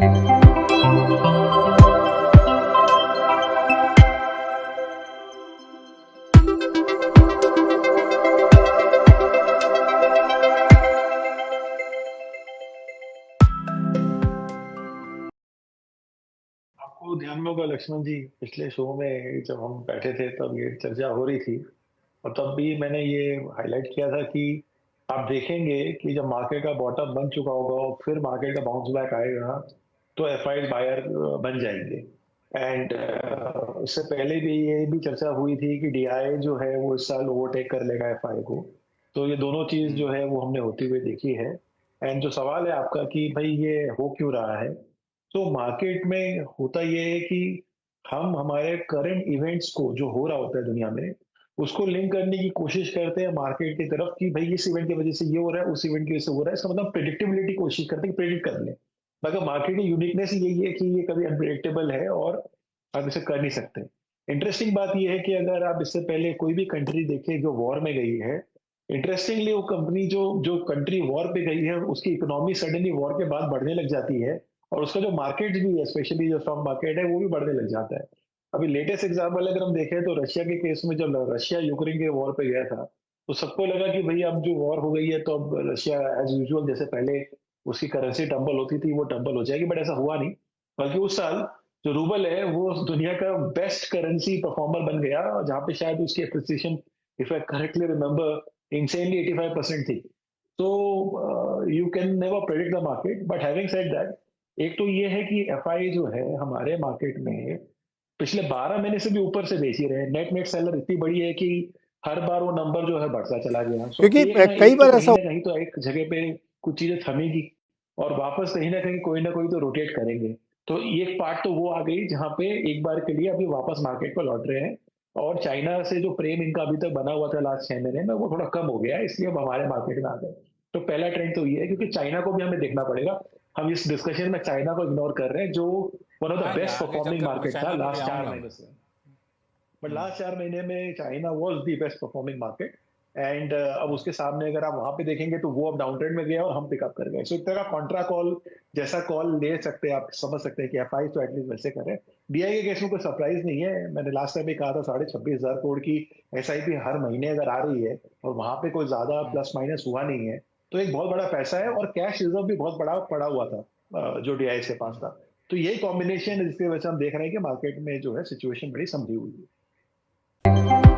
आपको ध्यान में होगा लक्ष्मण जी, पिछले शो में जब हम बैठे थे तब ये चर्चा हो रही थी और तब भी मैंने ये हाईलाइट किया था कि आप देखेंगे कि जब मार्केट का बॉटम बन चुका होगा और फिर मार्केट का बाउंस बैक आएगा तो एफआई बायर बन जाएंगे। एंड इससे पहले भी ये भी चर्चा हुई थी कि डीआई जो है वो इस साल ओवरटेक कर लेगा एफआई को। तो ये दोनों चीज जो हम्म। है वो हमने होती हुई देखी है। एंड जो सवाल है आपका कि भाई ये हो क्यों रहा है, तो मार्केट में होता ये है कि हम हमारे करंट इवेंट्स को जो हो रहा होता है दुनिया में उसको लिंक करने की कोशिश करते हैं मार्केट की तरफ कि भाई इस इवेंट की वजह से ये हो रहा है, उस इवेंट की वजह से हो रहा है। इसका मतलब प्रिडिक्टेबिलिटी कोशिश करते हैं कि प्रेडिक्ट कर लें। मगर मार्केट की यूनिकनेस यही है कि ये कभी अनप्रिडिक्टेबल है और आप इसे कर नहीं सकते। इंटरेस्टिंग बात यह है कि अगर आप इससे पहले कोई भी कंट्री देखें जो वॉर में गई है, इंटरेस्टिंगली वो कंपनी जो जो कंट्री वॉर पे गई है उसकी इकोनॉमी सडनली वॉर के बाद बढ़ने लग जाती है और उसका जो मार्केट भी है, स्पेशली जो स्टॉक मार्केट है, वो भी बढ़ने लग जाता है। अभी लेटेस्ट एग्जाम्पल अगर हम देखें तो रशिया के केस में जब रशिया यूक्रेन के वॉर पे गया था तो सबको लगा कि भाई अब जो वॉर हो गई है तो अब रशिया एज यूजुअल जैसे पहले उसकी करेंसी टंबल होती थी वो टंबल हो जाएगी, बट ऐसा हुआ नहीं। बल्कि उस साल जो रूबल है वो दुनिया का बेस्ट करेंसी परफॉर्मर बन गया, जहाँ पे शायद उसकी appreciation, if I correctly remember, insanely 85% थी। तो you can never predict the market, but having said that, एक तो ये है कि एफआई जो है हमारे मार्केट में पिछले 12 महीने से भी ऊपर से बेच ही रहे हैं। नेट नेट सेलर इतनी बड़ी है कि हर बार वो नंबर जो है बढ़ता चला गया। सो क्योंकि एक ना कई एक तो बार कहीं ऐसा ना कहीं तो एक जगह पे कुछ चीजें थमेगी और वापस कहीं ना कोई तो रोटेट करेंगे। तो एक पार्ट तो वो आ गई जहां पे एक बार के लिए अभी वापस मार्केट पर लौट रहे हैं। और चाइना से जो प्रेम इनका अभी तक बना हुआ था लास्ट 6 महीने में वो थोड़ा कम हो गया है, इसलिए अब हमारे मार्केट में आ गए। तो पहला ट्रेंड तो ये है, क्योंकि चाइना को भी हमें देखना पड़ेगा। हम इस डिस्कशन में चाइना को इग्नोर कर रहे हैं जो वन ऑफ द आएंगे, बेस्ट आगे परफॉर्मिंग चलकर मैं मार्केट था चाइना पे भी लास्ट चार आऊंगा मैं। महीने से। But hmm. लास्ट 4 महीने में China was the best performing market. And अब उसके सामने अगर आप वहां पे देखेंगे तो वो अब डाउन ट्रेंड में गया और हम पिकअप कर गए। सो एक तरह का कॉन्ट्रा कॉल जैसा कॉल ले सकते हैं, आप समझ सकते हैं कि एफ आई तो एटलीस्ट वैसे करें। डीआई के केस में कोई सरप्राइज नहीं है, मैंने लास्ट टाइम भी कहा था 26,500 करोड़ की एसआईपी हर महीने अगर आ रही है और वहां पे कोई ज्यादा हम्म। प्लस माइनस हुआ नहीं है तो एक बहुत बड़ा पैसा है और कैश रिजर्व भी बहुत बड़ा पड़ा हुआ था जो डीआई के पास हम्म। था। तो यही कॉम्बिनेशन है जिसकी वजह से हम देख रहे हैं कि मार्केट में जो है सिचुएशन बड़ी संभली हुई है।